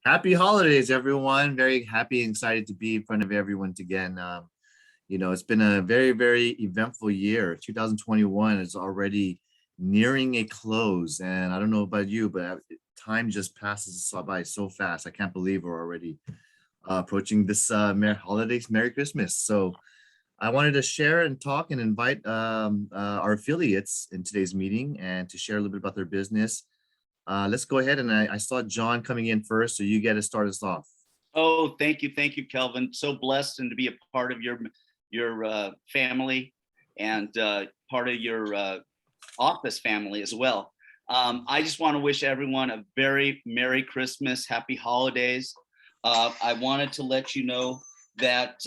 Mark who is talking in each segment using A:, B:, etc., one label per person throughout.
A: Happy holidays, everyone. Very happy and excited to be in front of everyone again. It's been a very, very eventful year. 2021 is already nearing a close. And I don't know about you, but time just passes by so fast. I can't believe we're already approaching this holidays. Merry Christmas. So I wanted to share and talk and invite our affiliates in today's meeting and to share a little bit about their business. Let's go ahead, and I saw John coming in first, so you get to start us off.
B: Oh, thank you, Kelvin. So blessed and to be a part of your family and part of your office family as well. I just want to wish everyone a very Merry Christmas, Happy Holidays. I wanted to let you know that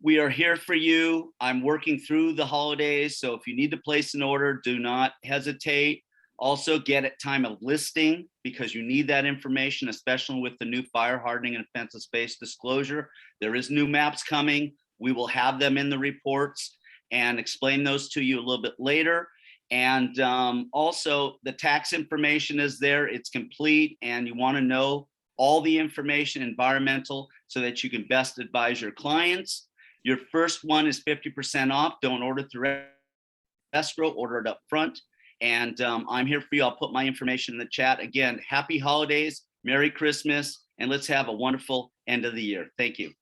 B: we are here for you. I'm working through the holidays, so if you need to place an order, do not hesitate. Also get at time of listing because you need that information, especially with the new fire hardening and offensive space disclosure. There is new maps coming. We will have them in the reports and explain those to you a little bit later. And also the tax information is there. It's complete and you want to know all the information environmental so that you can best advise your clients. Your first one is 50% off. Don't order through escrow, order it up front. And I'm here for you. I'll put my information in the chat. Again, happy holidays, Merry Christmas, and let's have a wonderful end of the year. Thank you.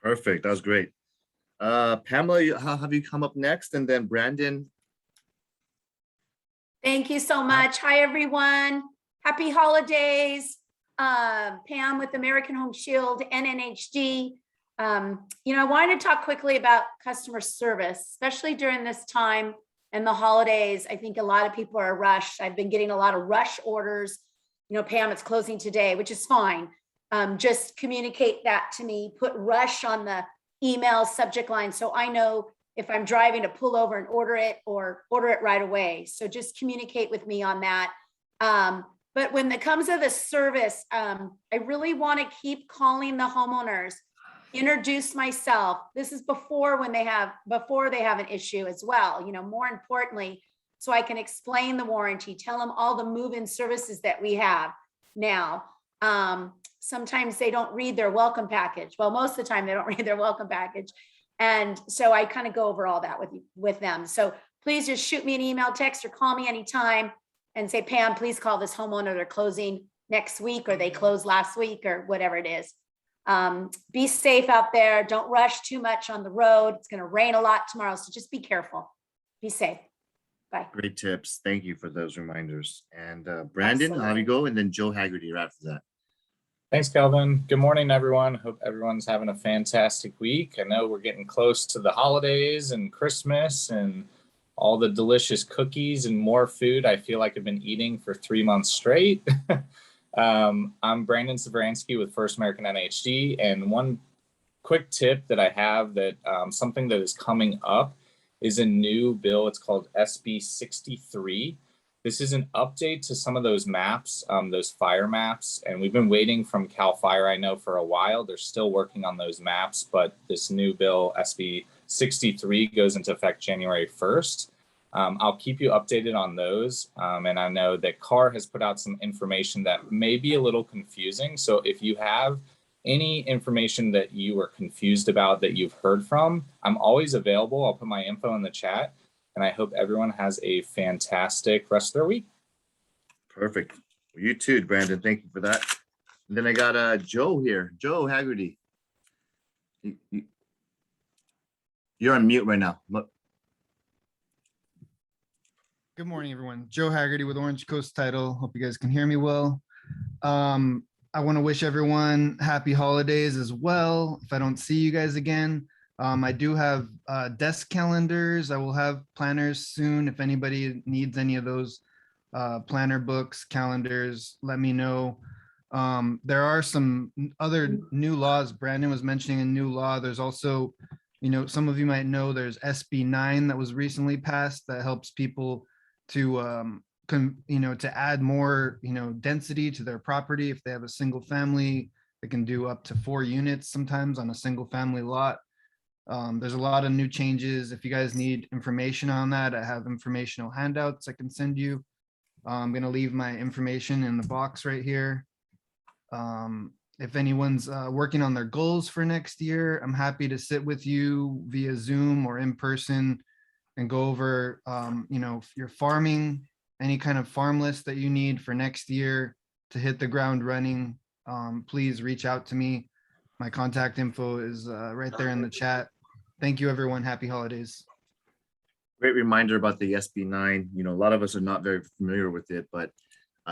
A: Perfect. That was great. Pamela, have you come up next? And then Brandon.
C: Thank you so much. Hi, everyone. Happy holidays. Pam with American Home Shield, NNHD. I wanted to talk quickly about customer service, especially during this time and the holidays. I think a lot of people are rushed. I've been getting a lot of rush orders. Pam, it's closing today, which is fine. Just communicate that to me, put rush on the email subject line so I know if I'm driving to pull over and order it or order it right away. So just communicate with me on that. But when it comes to the service, I really want to keep calling the homeowners, introduce myself. This is before they have an issue as well, more importantly, so I can explain the warranty, tell them all the move-in services that we have now. Sometimes they don't read their welcome package. Well, most of the time they don't read their welcome package. And so I kind of go over all that with them. So please just shoot me an email, text, or call me anytime and say, Pam, please call this homeowner. They're closing next week or they closed last week or whatever it is. Be safe out there. Don't rush too much on the road. It's going to rain a lot tomorrow. So just be careful. Be safe. Bye.
A: Great tips. Thank you for those reminders. And Brandon,
C: Absolutely.
A: how do you go? And then Joe Haggerty right after that.
D: Thanks, Kelvin. Good morning, everyone. Hope everyone's having a fantastic week. I know we're getting close to the holidays and Christmas and all the delicious cookies and more food I feel like I've been eating for 3 months straight. I'm Brandon Savransky with First American NHD, and one quick tip that I have that something that is coming up is a new bill. It's called SB 63. This is an update to some of those maps, those fire maps, and we've been waiting from CAL FIRE, I know, for a while. They're still working on those maps, but this new bill, SB 63, goes into effect January 1st. I'll keep you updated on those. And I know that CAR has put out some information that may be a little confusing. So if you have any information that you are confused about that you've heard from, I'm always available. I'll put my info in the chat. And I hope everyone has a fantastic rest of their week.
A: Perfect. Well, you too, Brandon. Thank you for that. And then I got Joe here. Joe Haggerty. You're on mute right now.
E: Good morning, everyone. Joe Haggerty with Orange Coast Title. Hope you guys can hear me well. I want to wish everyone happy holidays as well. If I don't see you guys again, I do have desk calendars. I will have planners soon. If anybody needs any of those planner books, calendars, let me know. There are some other new laws. Brandon was mentioning a new law. There's also, some of you might know there's SB 9 that was recently passed that helps people to to add more density to their property. If they have a single family, they can do up to 4 units sometimes on a single family lot. There's a lot of new changes. If you guys need information on that, I have informational handouts I can send you. I'm going to leave my information in the box right here. If anyone's working on their goals for next year, I'm happy to sit with you via Zoom or in person and go over, your farming, any kind of farm list that you need for next year to hit the ground running. Please reach out to me. My contact info is right there in the chat. Thank you, everyone. Happy holidays.
A: Great reminder about the SB9. A lot of us are not very familiar with it, but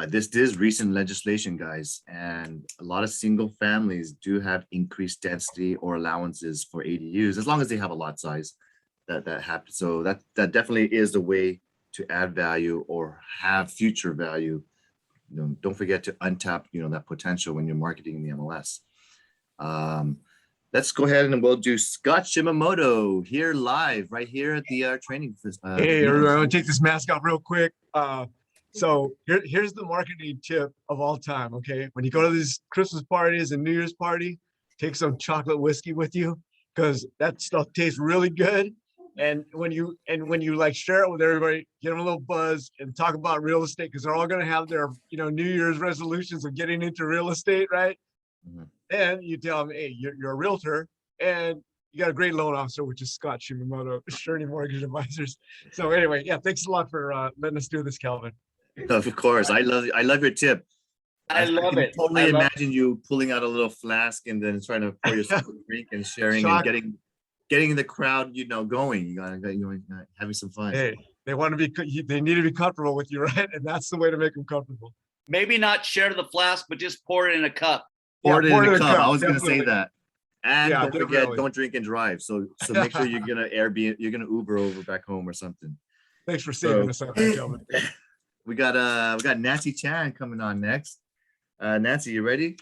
A: this is recent legislation, guys, and a lot of single families do have increased density or allowances for ADUs, as long as they have a lot size that happens. So that definitely is the way to add value or have future value. Don't forget to untap, that potential when you're marketing the MLS. Let's go ahead and we'll do Scott Shimamoto here live, right here at the training.
F: Hey, everyone, I'm gonna take this mask off real quick. So here's the marketing tip of all time, okay? When you go to these Christmas parties and New Year's party, take some chocolate whiskey with you because that stuff tastes really good. And when you like share it with everybody, get them a little buzz and talk about real estate because they're all gonna have their New Year's resolutions of getting into real estate, right?
A: Mhm.
F: And you tell them, hey, you're a realtor and you got a great loan officer, which is Scott Shimamoto, Surety Mortgage Advisors. So anyway, yeah, thanks a lot for letting us do this, Kelvin.
A: Of course, I love your tip.
B: I love
A: can
B: it.
A: Totally
B: I love
A: imagine you pulling out a little flask and then trying to pour yourself a drink and sharing
F: Shock.
A: and getting the crowd, going. You gotta having some fun.
F: Hey, they need to be comfortable with you, right? And that's the way to make them comfortable.
B: Maybe not share the flask, but just pour it in a cup.
A: Pour it in a cup. I was
F: definitely.
A: gonna say that. And
F: Yeah,
A: don't forget,
F: definitely.
A: don't drink and drive. So make sure you're gonna Uber over back home or something.
F: Thanks for saving us on that, Kelvin.
A: We got Nancy Chan coming on next. Nancy, you ready?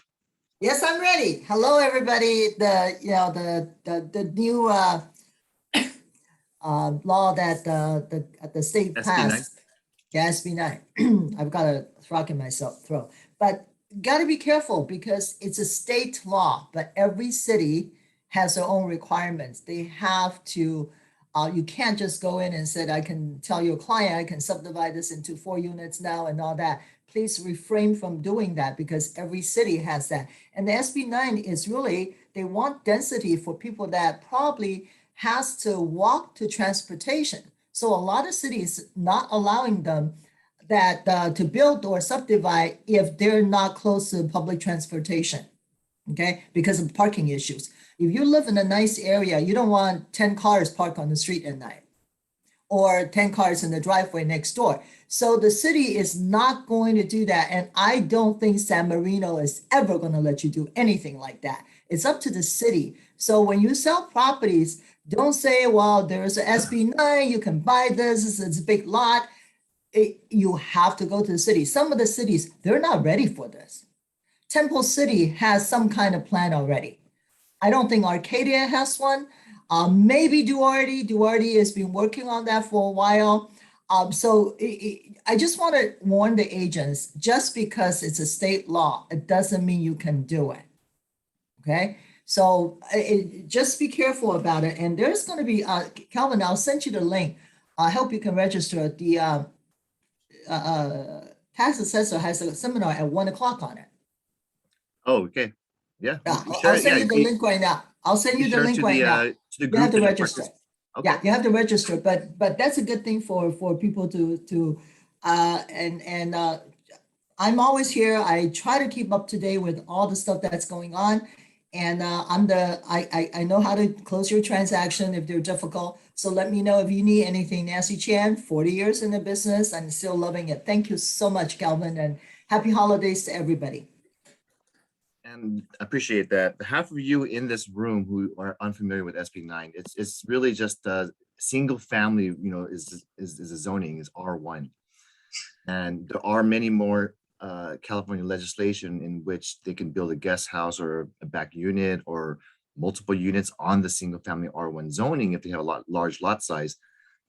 G: Yes, I'm ready. Hello, everybody. The new law that the state
A: SB9.
G: passed. Yeah, SB9. I've got a frog in my throat, but got to be careful because it's a state law. But every city has their own requirements. They have to. You can't just go in and say, I can tell your client I can subdivide this into 4 units now and all that. Please refrain from doing that because every city has that. And the SB9 is really, they want density for people that probably has to walk to transportation. So a lot of cities not allowing them that to build or subdivide if they're not close to public transportation, okay, because of parking issues. If you live in a nice area, you don't want 10 cars parked on the street at night or 10 cars in the driveway next door. So the city is not going to do that. And I don't think San Marino is ever going to let you do anything like that. It's up to the city. So when you sell properties, don't say, well, there's an SB9, you can buy this, it's a big lot. You have to go to the city. Some of the cities, they're not ready for this. Temple City has some kind of plan already. I don't think Arcadia has one. Maybe Duarte has been working on that for a while. I just want to warn the agents, just because it's a state law, it doesn't mean you can do it. Okay, so just be careful about it. And there's going to be, Kelvin, I'll send you the link. I hope you can register. The tax assessor has a seminar at 1 o'clock on it.
A: Oh, okay. Yeah.
G: I'll send you the link right now. I'll send you the link right now. You have to register.
A: Okay.
G: Yeah, you have to register, but that's a good thing for people to I'm always here. I try to keep up to date with all the stuff that's going on. And I know how to close your transaction if they're difficult. So let me know if you need anything. Nancy Chan, 40 years in the business. I'm still loving it. Thank you so much, Kelvin, and happy holidays to everybody.
A: And appreciate that. Half of you in this room who are unfamiliar with SB9, it's really just a single family, is a zoning is R1. And there are many more California legislation in which they can build a guest house or a back unit or multiple units on the single family R1 zoning if they have a large lot size.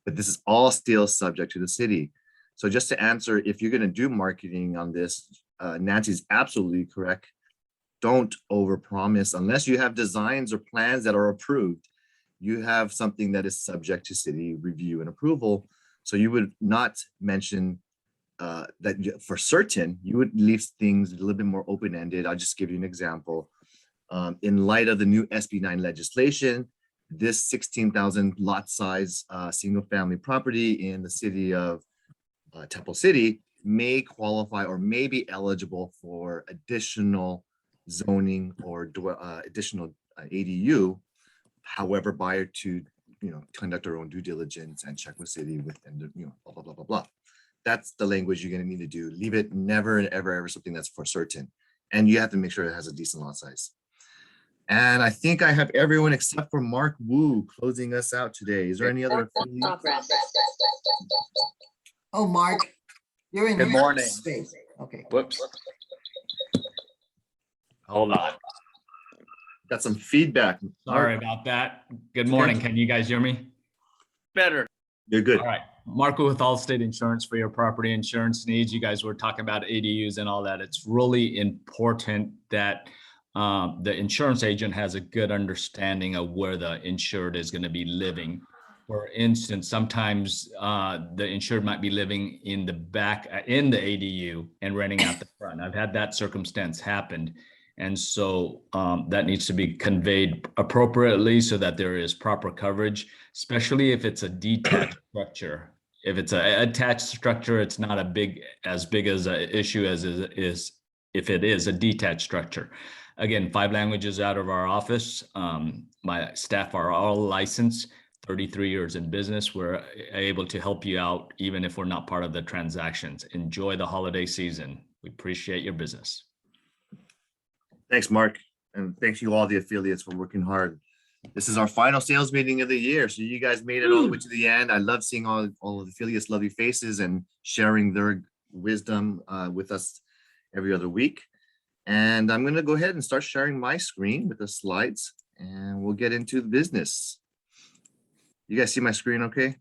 A: But this is all still subject to the city. So just to answer, if you're going to do marketing on this, Nancy's absolutely correct. Don't overpromise unless you have designs or plans that are approved. You have something that is subject to city review and approval. So you would not mention for certain, you would leave things a little bit more open-ended. I'll just give you an example. In light of the new SB 9 legislation, this 16,000 lot size single family property in the city of Temple City may qualify or may be eligible for additional zoning or additional ADU. However, buyer to conduct our own due diligence and check with city within the blah blah blah blah blah. That's the language you're going to need to do. Leave it never and ever something that's for certain, and you have to make sure it has a decent lot size. And I think I have everyone except for Mark Wu closing us out today. Is there any other affiliates?
G: Oh, Mark, you're in.
H: Good morning.
G: Space. Okay.
H: Whoops. Hold on.
A: Got some feedback.
I: Sorry about that. Good morning. Can you guys hear me?
B: Better.
A: You're good.
I: All right. Marco with Allstate Insurance for your property insurance needs. You guys were talking about ADUs and all that. It's really important that the insurance agent has a good understanding of where the insured is going to be living. For instance, sometimes the insured might be living in the back, in the ADU and renting out the front. I've had that circumstance happen. And so that needs to be conveyed appropriately so that there is proper coverage, especially if it's a detached structure. If it's an attached structure, it's not as big as an issue as it is if it is a detached structure. Again, 5 languages out of our office. My staff are all licensed, 33 years in business. We're able to help you out even if we're not part of the transactions. Enjoy the holiday season. We appreciate your business.
A: Thanks, Mark. And thanks you all the affiliates for working hard. This is our final sales meeting of the year. So you guys made it all the way to the end. I love seeing all of the affiliates' lovely faces and sharing their wisdom with us every other week. And I'm going to go ahead and start sharing my screen with the slides and we'll get into the business. You guys see my screen okay?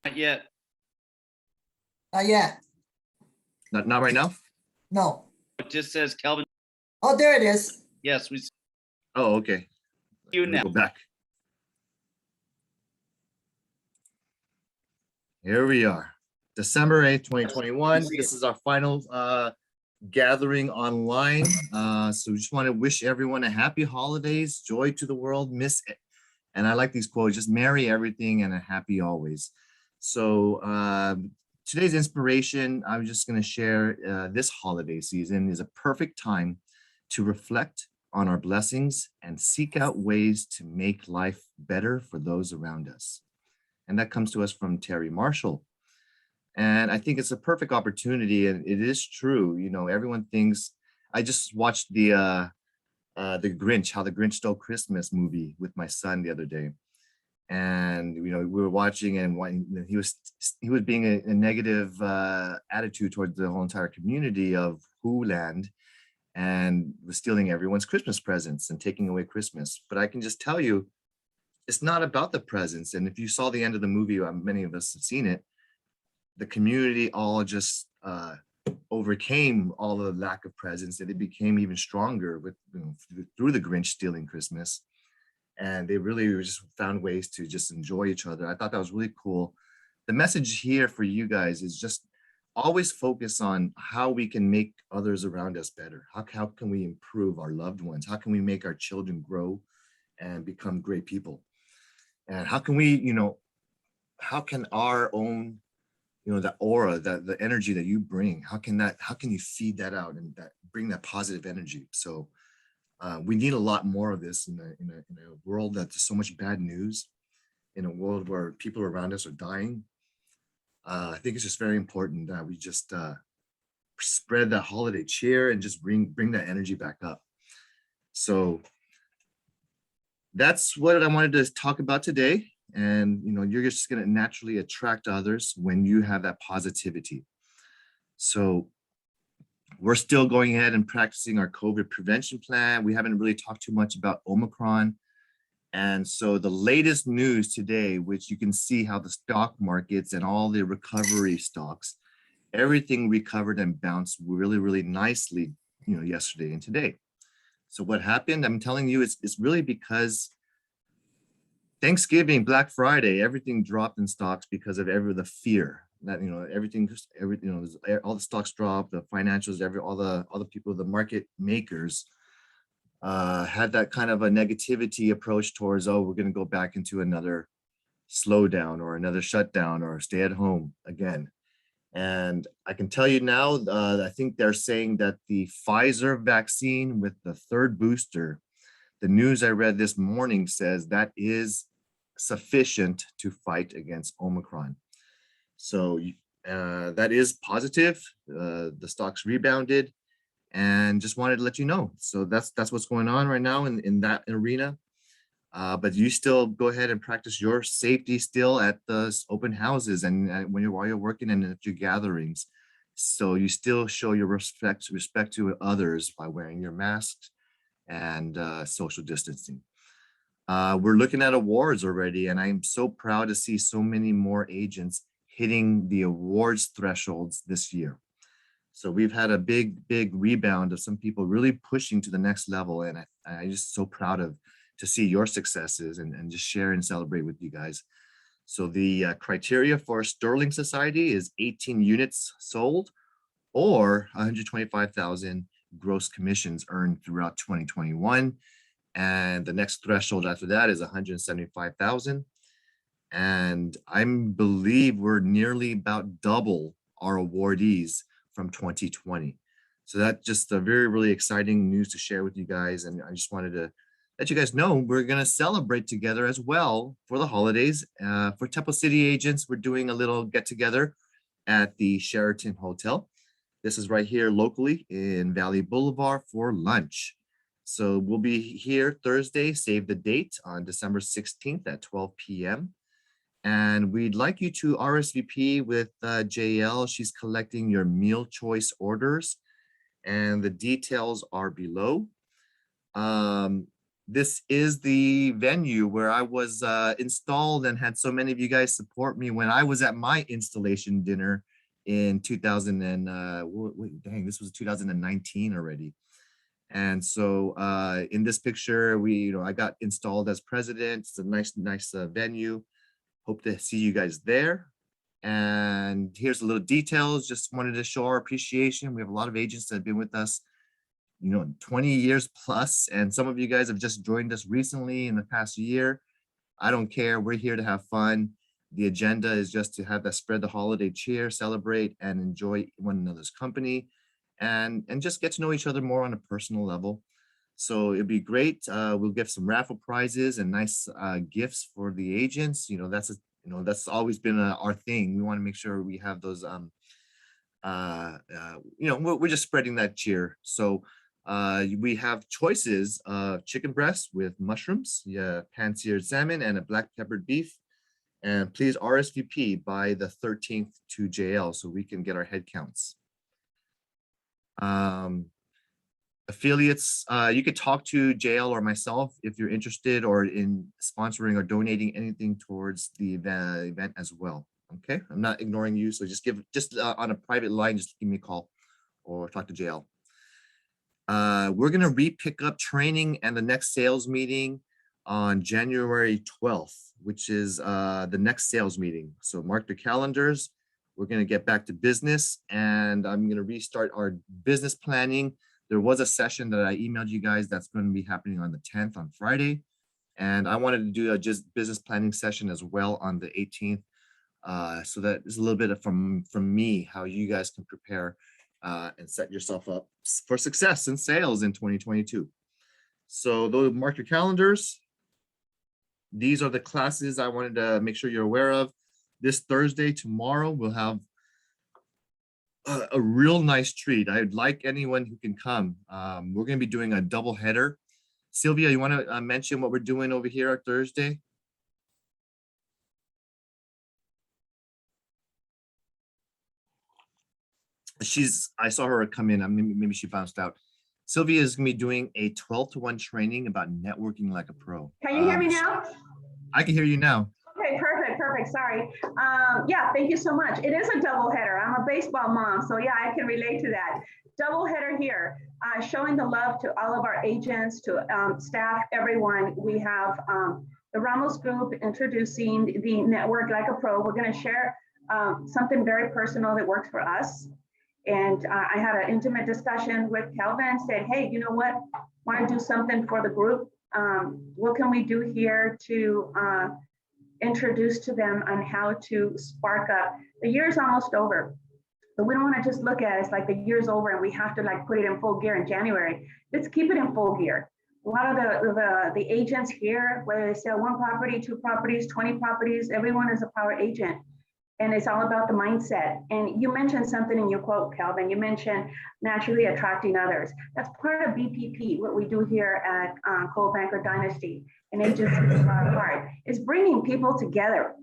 B: Not yet.
G: Not yet.
A: Not right now?
G: No.
B: It just says Kelvin.
G: Oh, there it is.
B: Yes, we see
A: Oh, okay.
B: you
A: Let me
B: now.
A: go back. Here we are, December 8th, 2021. This is our final gathering online. So we just want to wish everyone a happy holidays, joy to the world, and I like these quotes, just merry everything and a happy always. So today's inspiration, I'm just going to share this holiday season is a perfect time to reflect on our blessings and seek out ways to make life better for those around us. And that comes to us from Terry Marshall. And I think it's a perfect opportunity, and it is true. Everyone thinks. I just watched the Grinch, How the Grinch Stole Christmas movie with my son the other day, and we were watching, and he was being a negative attitude towards the whole entire community of Wholand, and was stealing everyone's Christmas presents and taking away Christmas. But I can just tell you, it's not about the presents. And if you saw the end of the movie, many of us have seen it, the community all just overcame all the lack of presents, and it became even stronger with through the Grinch stealing Christmas. And they really just found ways to just enjoy each other. I thought that was really cool. The message here for you guys is just always focus on how we can make others around us better. How can we improve our loved ones? How can we make our children grow and become great people? And how can we, how can our own, that aura, the energy that you bring, how can you feed that out and bring that positive energy? So we need a lot more of this in a world that's so much bad news, in a world where people around us are dying. I think it's just very important that we just spread that holiday cheer and just bring that energy back up. So that's what I wanted to talk about today. And you're just going to naturally attract others when you have that positivity. So we're still going ahead and practicing our COVID prevention plan. We haven't really talked too much about Omicron. And so the latest news today, which you can see how the stock markets and all the recovery stocks, everything recovered and bounced really, really nicely, yesterday and today. So what happened? I'm telling you, it's really because Thanksgiving, Black Friday, everything dropped in stocks because of the fear. that, everything, all the stocks dropped, the financials, all the people, the market makers had that kind of a negativity approach towards, oh, we're going to go back into another slowdown or another shutdown or stay at home again. And I can tell you now, I think they're saying that the Pfizer vaccine with the third booster, the news I read this morning says that is sufficient to fight against Omicron. So that is positive. The stocks rebounded, and just wanted to let you know. So that's what's going on right now in that arena. But you still go ahead and practice your safety still at the open houses and while you're working and at your gatherings. So you still show your respect to others by wearing your masks and social distancing. We're looking at awards already, and I'm so proud to see so many more agents hitting the awards thresholds this year. So we've had a big rebound of some people really pushing to the next level, and I'm just so proud to see your successes and just share and celebrate with you guys. So the criteria for Sterling Society is 18 units sold or 125,000 gross commissions earned throughout 2021. And the next threshold after that is 175,000. And I believe we're nearly about double our awardees from 2020. So that's just a really exciting news to share with you guys. And I just wanted to let you guys know we're going to celebrate together as well for the holidays. For Temple City agents, we're doing a little get together at the Sheraton Hotel. This is right here locally in Valley Boulevard for lunch. So we'll be here Thursday, save the date, on December 16th at 12 p.m. And we'd like you to RSVP with JL. She's collecting your meal choice orders, and the details are below. This is the venue where I was installed and had so many of you guys support me when I was at my installation dinner in 2000 and dang, this was 2019 already. And so in this picture, I got installed as president. It's a nice venue. Hope to see you guys there. And here's a little details. Just wanted to show our appreciation. We have a lot of agents that have been with us 20 years plus, and some of you guys have just joined us recently in the past year. I don't care. We're here to have fun. The agenda is just to have that spread the holiday cheer, celebrate, and enjoy one another's company, and just get to know each other more on a personal level. So it'd be great. We'll give some raffle prizes and nice gifts for the agents. That's always been our thing. We want to make sure we have those. We're just spreading that cheer. So we have choices of chicken breast with mushrooms, pan-seared salmon, and a black peppered beef. And please RSVP by the 13th to JL so we can get our head counts. Affiliates, you could talk to JL or myself if you're interested or in sponsoring or donating anything towards the event as well. Okay, I'm not ignoring you, so just on a private line, just give me a call or talk to JL. We're gonna pick up training and the next sales meeting on January 12th, which is the next sales meeting. So mark the calendars. We're gonna get back to business, and I'm gonna restart our business planning. There was a session that I emailed you guys that's going to be happening on the 10th on Friday. And I wanted to do a just business planning session as well on the 18th. So that is a little bit from me, how you guys can prepare and set yourself up for success in sales in 2022. So those, mark your calendars. These are the classes I wanted to make sure you're aware of. This Thursday, tomorrow, we'll have a real nice treat. I'd like anyone who can come. We're going to be doing a double header. Sylvia, you want to mention what we're doing over here on Thursday? I saw her come in. Maybe she bounced out. Sylvia is going to be doing a 12-to-1 training about networking like a pro.
H: Can you hear me now?
A: I can hear you now.
H: Okay, perfect. Sorry. Yeah, thank you so much. It is a double header. I'm a baseball mom, so yeah, I can relate to that. Double header here, showing the love to all of our agents, to staff, everyone. We have the Ramos Group introducing the Network Like a Pro. We're going to share something very personal that works for us. And I had an intimate discussion with Kelvin, said, hey, you know what? Want to do something for the group? What can we do here to introduce to them on how to spark up? The year's almost over, but we don't want to just look at it as like the year's over and we have to like put it in full gear in January. Let's keep it in full gear. A lot of the agents here, whether they sell 1 property, 2 properties, 20 properties, everyone is a power agent. And it's all about the mindset. And you mentioned something in your quote, Kelvin. You mentioned naturally attracting others. That's part of BPP, what we do here at Coldwell Banker Dynasty, an agency part, is bringing people together.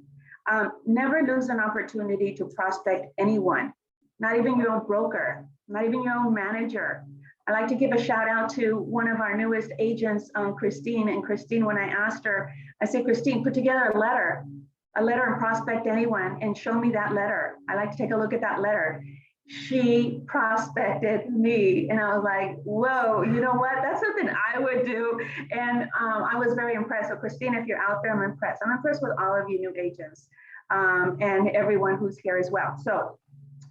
H: Never lose an opportunity to prospect anyone, not even your own broker, not even your own manager. I like to give a shout out to one of our newest agents, Christine. And Christine, when I asked her, I said, Christine, put together a letter and prospect anyone and show me that letter. I like to take a look at that letter. She prospected me and I was like, whoa, you know what? That's something I would do. And I was very impressed. So Christine, if you're out there, I'm impressed. I'm impressed with all of you new agents and everyone who's here as well. So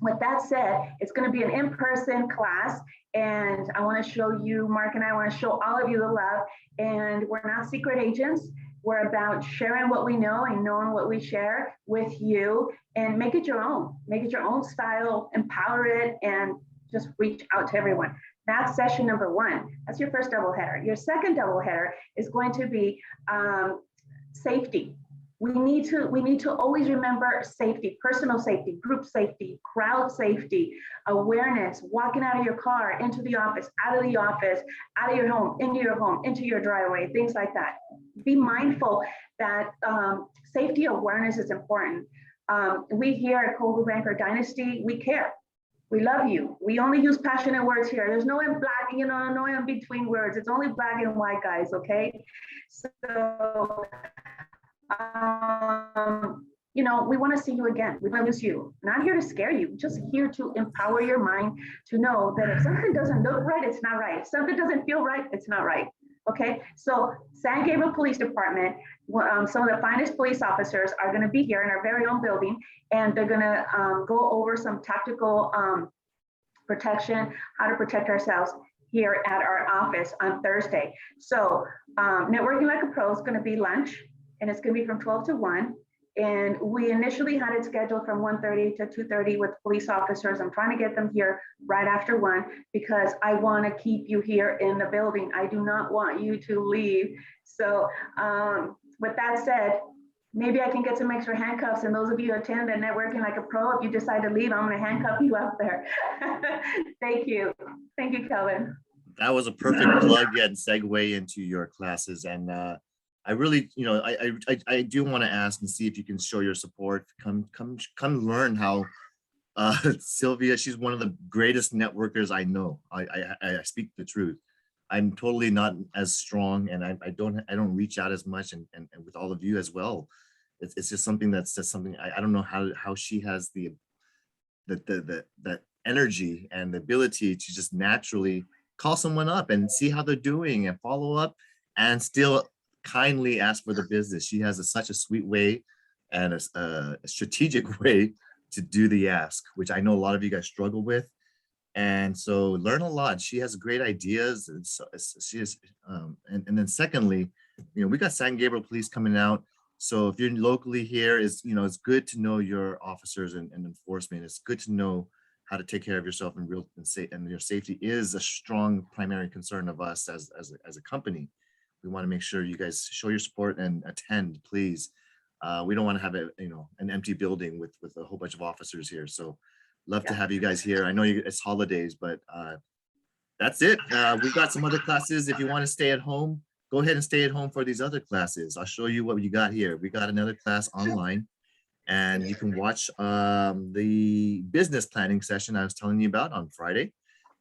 H: with that said, it's going to be an in-person class. And I want to show you, Mark and I want to show all of you the love. And we're not secret agents. We're about sharing what we know and knowing what we share with you and make it your own style, empower it, and just reach out to everyone. That's session number 1. That's your first double header. Your second double header is going to be safety. We need to always remember safety, personal safety, group safety, crowd safety, awareness, walking out of your car, into the office, out of the office, out of your home, into your driveway, things like that. Be mindful that safety awareness is important. We here at Coldwell Banker Dynasty, we care. We love you. We only use passionate words here. There's no in black, no in between words. It's only black and white, guys, okay? So, we want to see you again. We want to use you. Not here to scare you, just here to empower your mind to know that if something doesn't look right, it's not right. If something doesn't feel right, it's not right. Okay, so San Gabriel Police Department, some of the finest police officers are going to be here in our very own building, and they're going to go over some tactical protection, how to protect ourselves here at our office on Thursday. So Networking Like a Pro is going to be lunch, and it's going to be from 12 to 1. And we initially had it scheduled from 1:30 to 2:30 with police officers. I'm trying to get them here right after 1 because I want to keep you here in the building. I do not want you to leave. So with that said, maybe I can get some extra handcuffs. And those of you who attend the Networking Like a Pro, if you decide to leave, I'm going to handcuff you out there. Thank you. Thank you, Kelvin.
A: That was a perfect plug and segue into your classes. And I really, I do want to ask and see if you can show your support. Come learn how Sylvia, she's one of the greatest networkers I know. I speak the truth. I'm totally not as strong, and I don't reach out as much, and with all of you as well. It's just something that's just something I don't know how she has the energy and the ability to just naturally call someone up and see how they're doing and follow up and still kindly ask for the business. She has such a sweet way and a strategic way to do the ask, which I know a lot of you guys struggle with. And so learn a lot. She has great ideas. And so she is, and then secondly, we got San Gabriel Police coming out. So if you're locally here, it's good to know your officers and enforcement. It's good to know how to take care of yourself and your safety is a strong primary concern of us as a company. We want to make sure you guys show your support and attend, please. We don't want to have an empty building with a whole bunch of officers here. So love to have you guys here. I know it's holidays, but that's it. We've got some other classes. If you want to stay at home, go ahead and stay at home for these other classes. I'll show you what you got here. We got another class online, and you can watch the business planning session I was telling you about on Friday.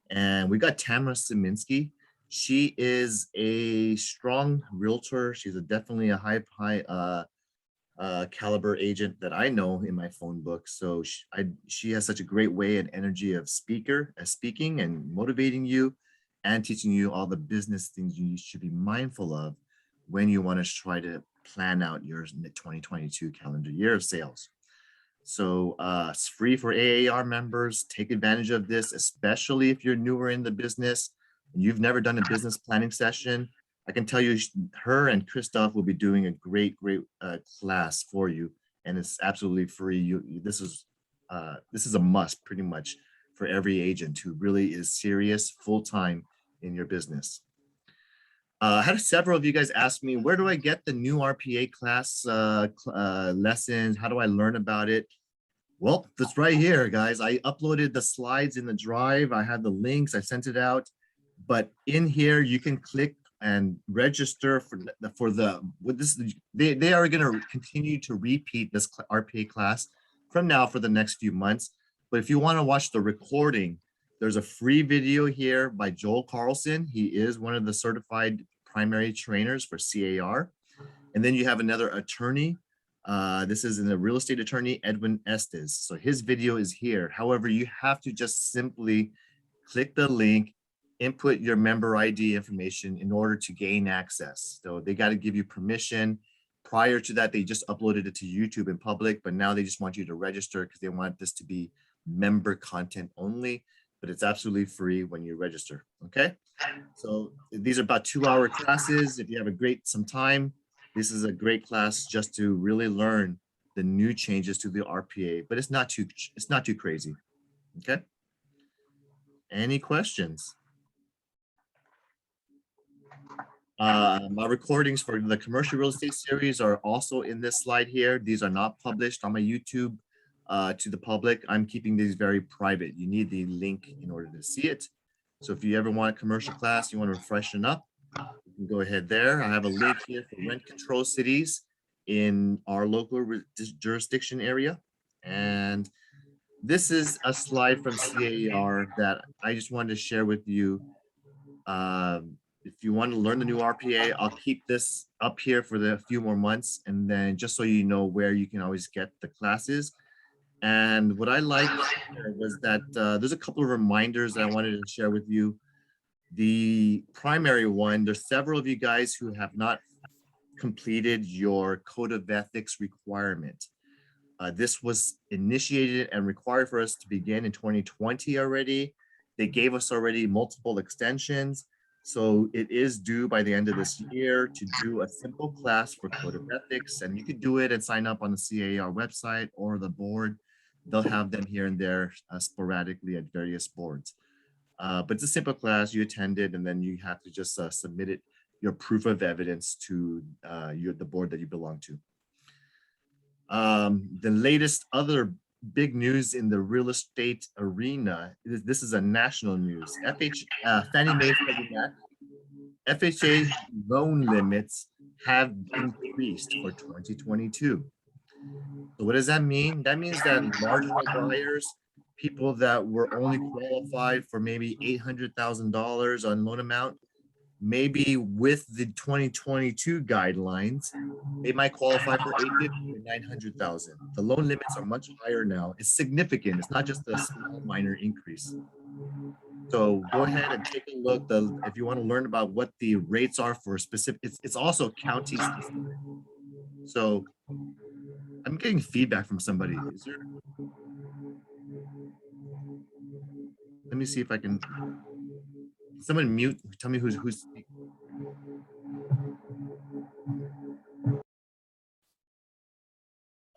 A: And we got Tamara Szyminski. She is a strong realtor. She's definitely a high caliber agent that I know in my phone book. So she has such a great way and energy of speaking and motivating you and teaching you all the business things you should be mindful of when you want to try to plan out your 2022 calendar year of sales. So it's free for AAR members. Take advantage of this, especially if you're newer in the business and you've never done a business planning session. I can tell you her and Christoph will be doing a great class for you, and it's absolutely free. This is a must pretty much for every agent who really is serious full-time in your business. I had several of you guys ask me, where do I get the new RPA class lessons? How do I learn about it? Well, that's right here, guys. I uploaded the slides in the drive. I had the links. I sent it out. But in here, you can click and register for they are going to continue to repeat this RPA class from now for the next few months. But if you want to watch the recording, there's a free video here by Joel Carlson. He is one of the certified primary trainers for CAR. And then you have another attorney. This is a real estate attorney, Edwin Estes. So his video is here. However, you have to just simply click the link, input your member ID information in order to gain access. So they got to give you permission. Prior to that, they just uploaded it to YouTube in public, but now they just want you to register because they want this to be member content only, but it's absolutely free when you register, okay? So these are about 2-hour classes. If you have some time, this is a great class just to really learn the new changes to the RPA, but it's not too crazy, okay? Any questions? My recordings for the commercial real estate series are also in this slide here. These are not published on my YouTube to the public. I'm keeping these very private. You need the link in order to see it. So if you ever want a commercial class, you want to freshen up, you can go ahead there. I have a link here for rent control cities in our local jurisdiction area. And this is a slide from CAR that I just wanted to share with you. If you want to learn the new RPA, I'll keep this up here for a few more months. And then just so you know where you can always get the classes. And what I liked was that there's a couple of reminders that I wanted to share with you. The primary one, there's several of you guys who have not completed your code of ethics requirement. This was initiated and required for us to begin in 2020 already. They gave us already multiple extensions. So it is due by the end of this year to do a simple class for code of ethics, and you could do it and sign up on the CAR website or the board. They'll have them here and there sporadically at various boards. But it's a simple class. You attended, and then you have to just submit it, your proof of evidence to the board that you belong to. The latest other big news in the real estate arena, this is a national news. Fannie Mae FHA loan limits have increased for 2022. So what does that mean? That means that marginal buyers, people that were only qualified for maybe $800,000 on loan amount, maybe with the 2022 guidelines, they might qualify for $850,000 or $900,000. The loan limits are much higher now. It's significant. It's not just a small minor increase. So go ahead and take a look. If you want to learn about what the rates are for specific, it's also county specific. So I'm getting feedback from somebody. Is there? Let me see if I can. Someone mute. Tell me who's speaking.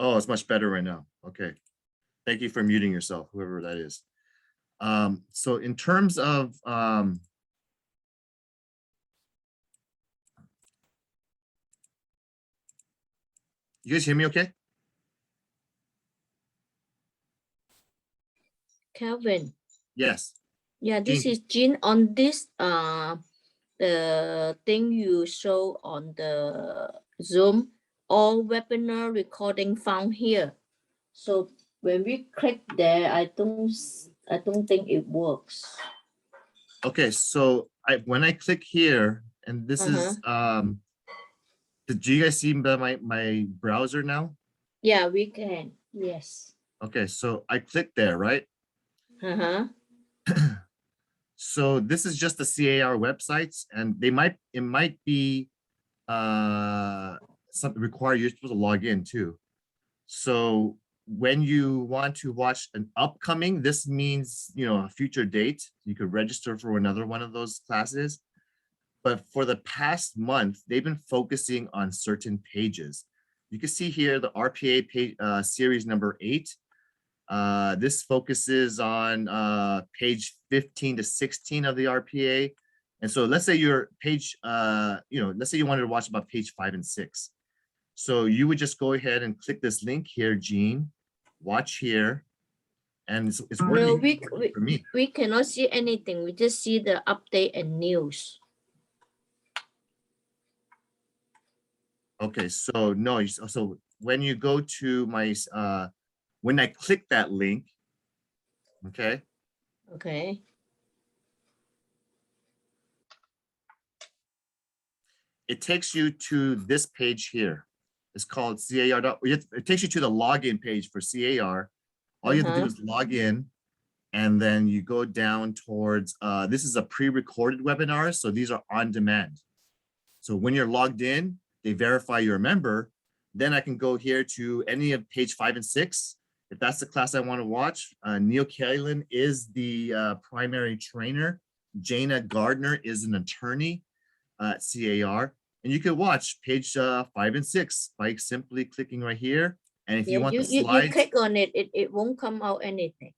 A: Oh, it's much better right now. Okay. Thank you for muting yourself, whoever that is. So in terms of you guys hear me okay?
J: Kelvin.
A: Yes.
J: Yeah, this
A: Jean.
J: is Jean. On this the thing you show on the Zoom, all webinar recording found here. So when we click there, I don't think it works.
A: Okay, so when I click here, and this is did you guys see my browser now?
J: Yeah, we can. Yes.
A: Okay, so I clicked there, right? So this is just the CAR websites, and it might be something require you're supposed to log in too. So when you want to watch an upcoming, this means, you know, a future date. You could register for another one of those classes. But for the past month, they've been focusing on certain pages. You can see here the RPA page, series number 8. This focuses on page 15 to 16 of the RPA. And so let's say your page, let's say you wanted to watch about page 5 and 6. So you would just go ahead and click this link here, Gene, watch here, and it's
J: No,
A: working for me.
J: we cannot see anything. We just see the update and news.
A: Okay, so no, so when you go to my, when I click that link, okay,
J: Okay.
A: it takes you to this page here. It's called CAR. It takes you to the login page for CAR. All you have to do is log in, and then you go down towards, this is a pre-recorded webinar, so these are on demand. So when you're logged in, they verify you're a member, then I can go here to any of page 5 and 6. If that's the class I want to watch, Neil Kelvin is the primary trainer. Jana Gardner is an attorney at CAR. And you can watch page 5 and 6 by simply clicking right here. And if you want the slides,
J: you click on it, it won't come out anything.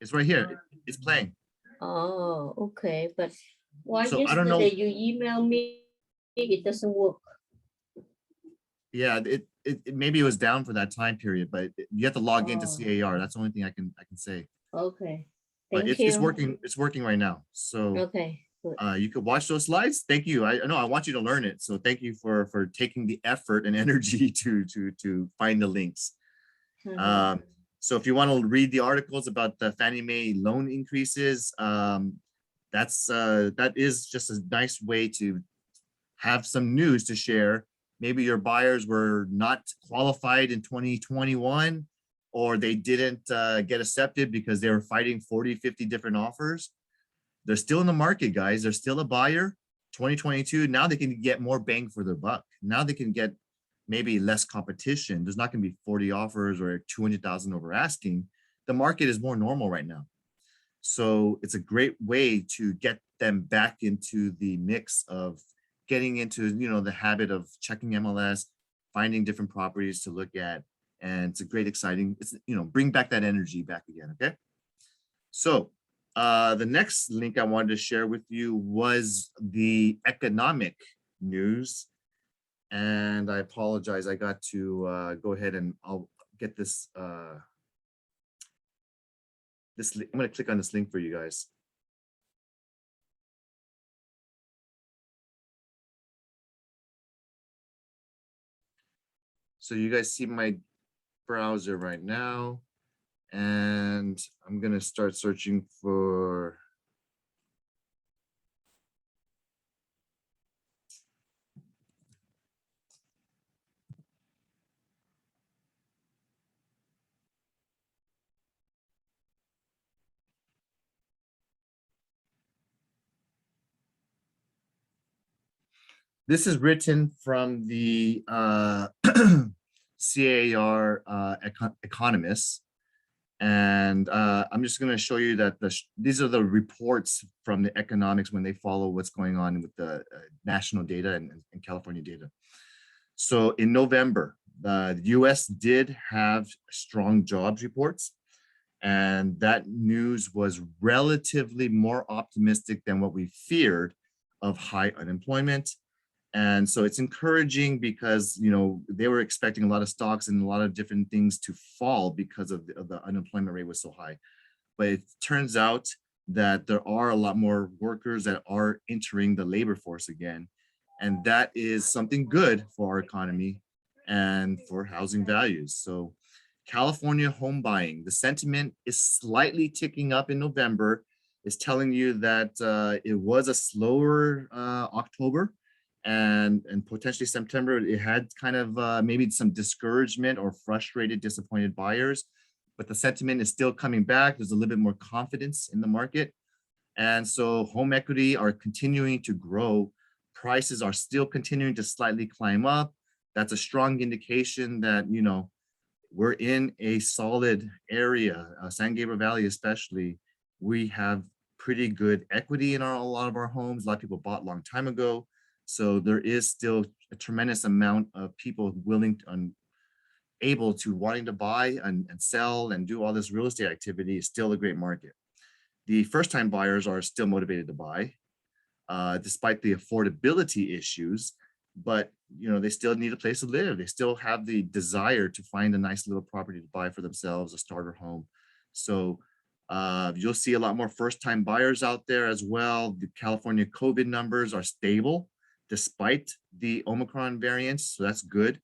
A: it's right here. It's playing.
J: Oh, okay. But why
A: So I don't know.
J: yesterday you emailed me, it doesn't work.
A: Yeah, it maybe it was down for that time period, but you have to log into CAR. That's the only thing I can say.
J: Okay.
A: But
J: Thank you.
A: it's working. It's working right now. So
J: Okay. Good.
A: you could watch those slides. Thank you. I know I want you to learn it. So thank you for taking the effort and energy to find the links. So if you want to read the articles about the Fannie Mae loan increases, that is just a nice way to have some news to share. Maybe your buyers were not qualified in 2021, or they didn't get accepted because they were fighting 40, 50 different offers. They're still in the market, guys. They're still a buyer. 2022, now they can get more bang for their buck. Now they can get maybe less competition. There's not going to be 40 offers or 200,000 over asking. The market is more normal right now. So it's a great way to get them back into the mix of getting into, the habit of checking MLS, finding different properties to look at. And it's a great, exciting, bring back that energy back again, okay? So the next link I wanted to share with you was the economic news. And I apologize, I got to go ahead and I'll get this, I'm gonna click on this link for you guys. So you guys see my browser right now, and I'm gonna start searching for this is written from the CAR economists. And I'm just going to show you that these are the reports from the economics when they follow what's going on with the national data and California data. So in November, the US did have strong jobs reports, and that news was relatively more optimistic than what we feared of high unemployment. And so it's encouraging because, they were expecting a lot of stocks and a lot of different things to fall because of the unemployment rate was so high. But it turns out that there are a lot more workers that are entering the labor force again. And that is something good for our economy and for housing values. So California home buying, the sentiment is slightly ticking up in November. It's telling you that it was a slower October. And potentially September, it had kind of maybe some discouragement or frustrated, disappointed buyers, but the sentiment is still coming back. There's a little bit more confidence in the market. And so home equity are continuing to grow. Prices are still continuing to slightly climb up. That's a strong indication that, we're in a solid area, San Gabriel Valley especially. We have pretty good equity in a lot of our homes. A lot of people bought a long time ago. So there is still a tremendous amount of people willing and able to wanting to buy and sell and do all this real estate activity. Is still a great market. The first-time buyers are still motivated to buy, despite the affordability issues, but they still need a place to live. They still have the desire to find a nice little property to buy for themselves, a starter home. So you'll see a lot more first-time buyers out there as well. The California COVID numbers are stable despite the Omicron variant, so that's good.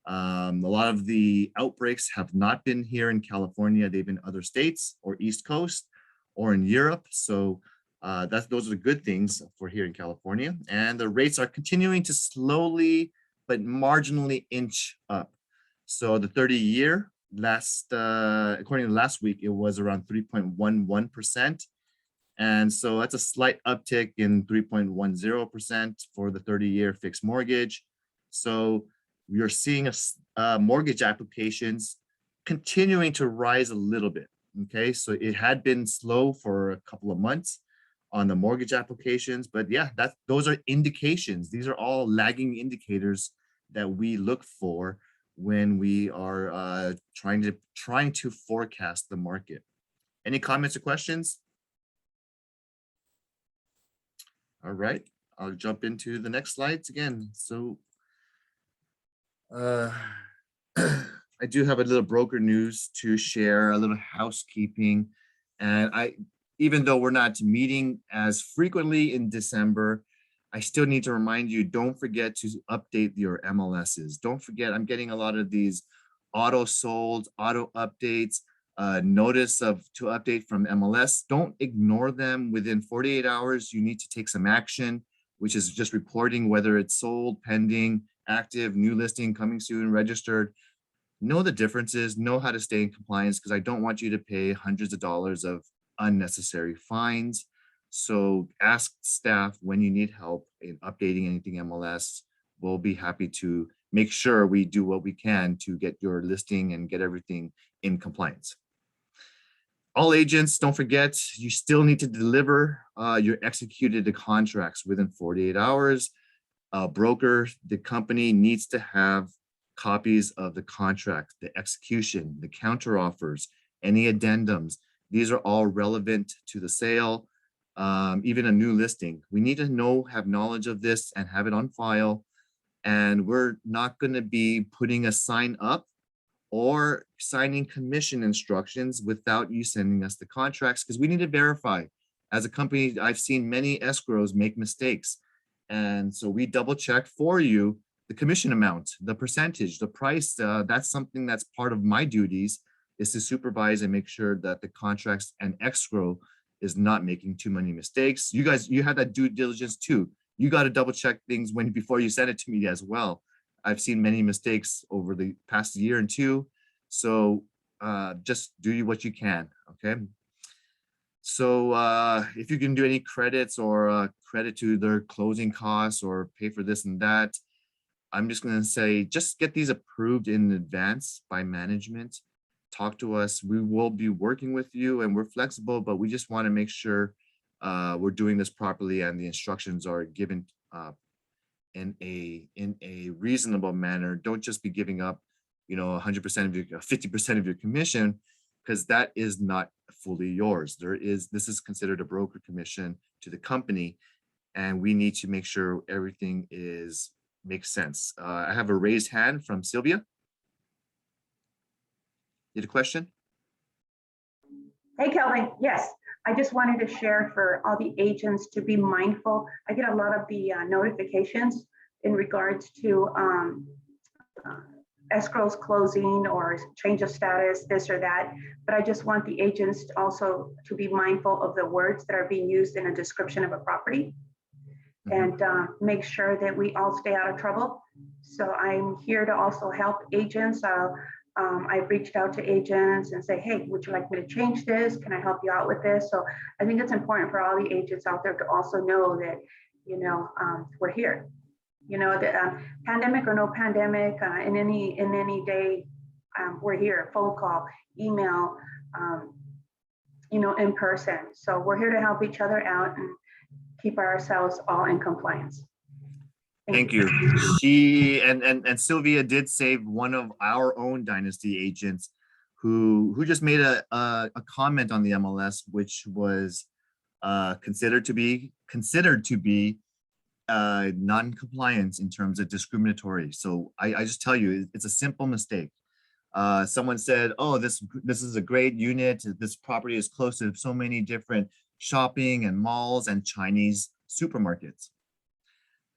A: A lot of the outbreaks have not been here in California. They've been other states or East Coast or in Europe. So those are the good things for here in California. And the rates are continuing to slowly but marginally inch up. So the 30-year according to last week, it was around 3.11%. And so that's a slight uptick in 3.10% for the 30-year fixed mortgage. So we are seeing mortgage applications continuing to rise a little bit. Okay, so it had been slow for a couple of months on the mortgage applications, but yeah, those are indications. These are all lagging indicators that we look for when we are trying to forecast the market. Any comments or questions? All right, I'll jump into the next slides again. So I do have a little broker news to share, a little housekeeping. And even though we're not meeting as frequently in December, I still need to remind you, don't forget to update your MLSs. Don't forget, I'm getting a lot of these auto sold, auto updates, notice to update from MLS. Don't ignore them. Within 48 hours, you need to take some action, which is just reporting whether it's sold, pending, active, new listing, coming soon, registered. Know the differences, know how to stay in compliance, because I don't want you to pay hundreds of dollars of unnecessary fines. So ask staff when you need help in updating anything MLS. We'll be happy to make sure we do what we can to get your listing and get everything in compliance. All agents, don't forget, you still need to deliver your executed contracts within 48 hours. Broker, the company needs to have copies of the contract, the execution, the counter offers, any addendums. These are all relevant to the sale, even a new listing. We need to have knowledge of this and have it on file. And we're not going to be putting a sign up or signing commission instructions without you sending us the contracts, because we need to verify. As a company, I've seen many escrows make mistakes. And so we double check for you the commission amount, the percentage, the price. That's something that's part of my duties, is to supervise and make sure that the contracts and escrow is not making too many mistakes. You guys, you have that due diligence too. You got to double check things before you send it to me as well. I've seen many mistakes over the past year and two. So just do what you can, okay? So if you can do any credits or credit to their closing costs or pay for this and that, I'm just going to say, just get these approved in advance by management. Talk to us. We will be working with you, and we're flexible, but we just want to make sure we're doing this properly and the instructions are given in a reasonable manner. Don't just be giving up, 100% of your 50% of your commission, because that is not fully yours. This is considered a broker commission to the company, and we need to make sure everything makes sense. I have a raised hand from Sylvia. You had a question?
H: Hey, Kelvin. Yes, I just wanted to share for all the agents to be mindful. I get a lot of the notifications in regards to escrows closing or change of status, this or that. But I just want the agents also to be mindful of the words that are being used in a description of a property, and make sure that we all stay out of trouble. So I'm here to also help agents. I've reached out to agents and say, hey, would you like me to change this? Can I help you out with this? So I think it's important for all the agents out there to also know that, we're here. The pandemic or no pandemic, in any day we're here, phone call, email, in person. So we're here to help each other out and keep ourselves all in compliance.
A: Thank you. She and Sylvia did save one of our own Dynasty agents who just made a comment on the MLS, which was considered to be non-compliance in terms of discriminatory. So I just tell you, it's a simple mistake. Someone said, "Oh, this is a great unit. This property is close to so many different shopping and malls and Chinese supermarkets."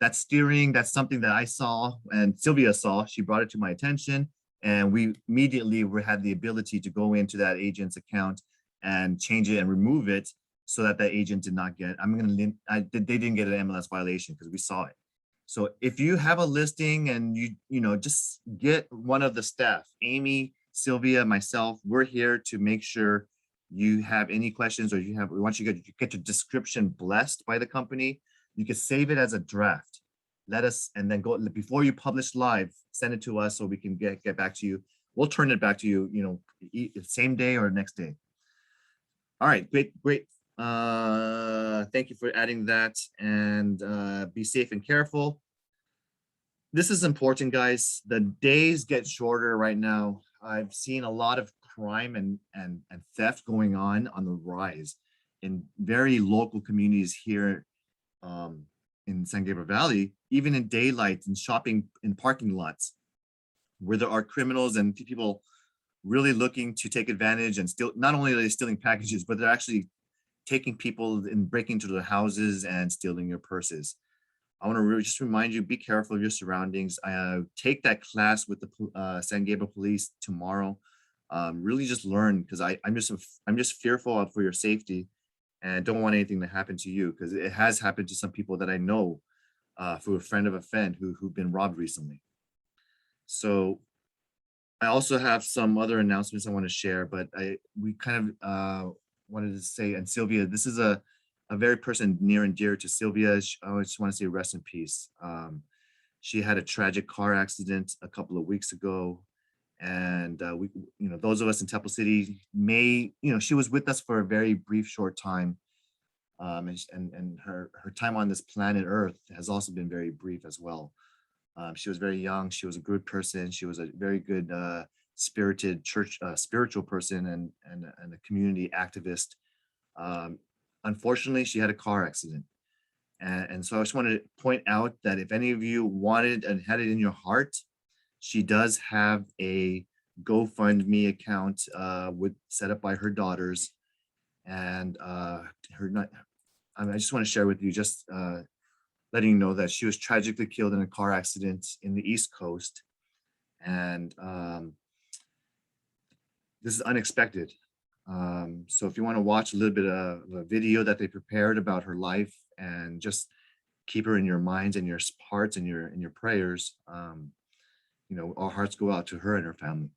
A: That's steering. That's something that I saw and Sylvia saw. She brought it to my attention, and we immediately had the ability to go into that agent's account and change it and remove it so that that agent did not get. They didn't get an MLS violation because we saw it. So if you have a listing and you just get one of the staff, Amy, Sylvia, myself, we're here to make sure you have any questions or once you get your description blessed by the company, you can save it as a draft. And then go before you publish live, send it to us so we can get back to you. We'll turn it back to you, same day or next day. All right, great. Thank you for adding that, and be safe and careful. This is important, guys. The days get shorter right now. I've seen a lot of crime and theft going on the rise in very local communities here in San Gabriel Valley, even in daylight and shopping in parking lots where there are criminals and people really looking to take advantage and steal. Not only are they stealing packages, but they're actually taking people and breaking into their houses and stealing your purses. I want to just remind you, be careful of your surroundings. Take that class with the San Gabriel Police tomorrow. Really just learn, because I'm just fearful for your safety and don't want anything to happen to you, because it has happened to some people that I know through a friend of a friend who've been robbed recently. So I also have some other announcements I want to share, but we kind of wanted to say, and Sylvia, this is a very person near and dear to Sylvia. I just want to say rest in peace. She had a tragic car accident a couple of weeks ago. And we, those of us in Temple City she was with us for a very brief, short time. And her time on this planet Earth has also been very brief as well. She was very young. She was a good person. She was a very good, spirited spiritual person and a community activist. Unfortunately, she had a car accident. And so I just wanted to point out that if any of you wanted and had it in your heart, she does have a GoFundMe account set up by her daughters. And I just want to share with you, just letting you know that she was tragically killed in a car accident in the East Coast. And this is unexpected. So if you want to watch a little bit of a video that they prepared about her life, and just keep her in your minds and your hearts and in your prayers, our hearts go out to her and her family.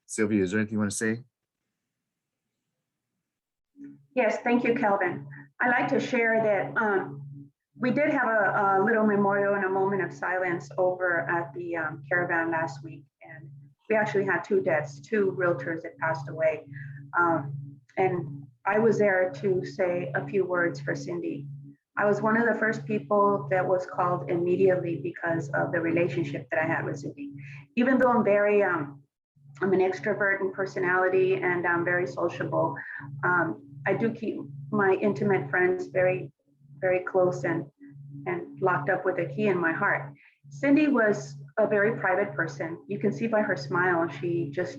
A: Sylvia, is there anything you want to say?
H: Yes, thank you, Kelvin. I'd like to share that we did have a little memorial and a moment of silence over at the Caravan last week. And we actually had 2 deaths, 2 realtors that passed away. And I was there to say a few words for Cindy. I was one of the first people that was called immediately because of the relationship that I had with Cindy. Even though I'm an extrovert in personality and I'm very sociable, I do keep my intimate friends very, very close and locked up with a key in my heart. Cindy was a very private person. You can see by her smile, she just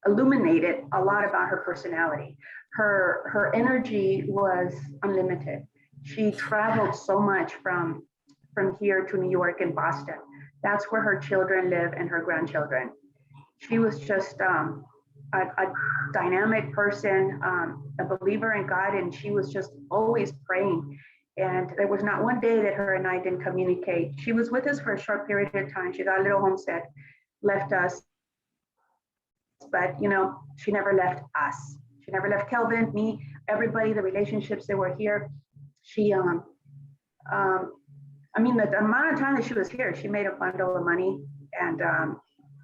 H: illuminated a lot about her personality. Her energy was unlimited. She traveled so much from here to New York and Boston. That's where her children live and her grandchildren. She was just a dynamic person, a believer in God, and she was just always praying. And there was not one day that her and I didn't communicate. She was with us for a short period of time. She got a little homesick, left us, but she never left us. She never left Kelvin, me, everybody, the relationships that were here. She, I mean, the amount of time that she was here, she made a bundle of money. And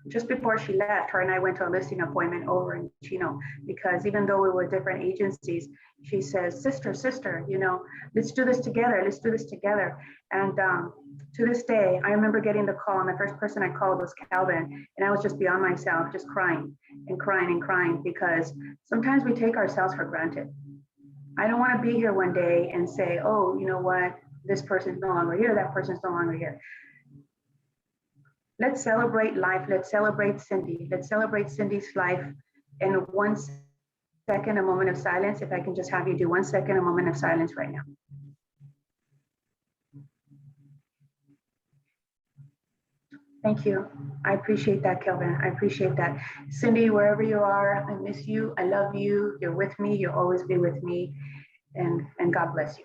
H: just before she left, her and I went to a listing appointment over in Chino, because even though we were different agencies, she says, sister, you know, let's do this together. Let's do this together. And to this day, I remember getting the call, and the first person I called was Kelvin, and I was just beyond myself, just crying and crying and crying, because sometimes we take ourselves for granted. I don't want to be here one day and say, oh, you know what, this person's no longer here, that person's no longer here. Let's celebrate life. Let's celebrate Cindy. Let's celebrate Cindy's life in 1 second, a moment of silence. If I can just have you do 1 second, a moment of silence right now. Thank you. I appreciate that, Kelvin. I appreciate that. Cindy, wherever you are, I miss you. I love you. You're with me. You'll always be with me. And God bless you.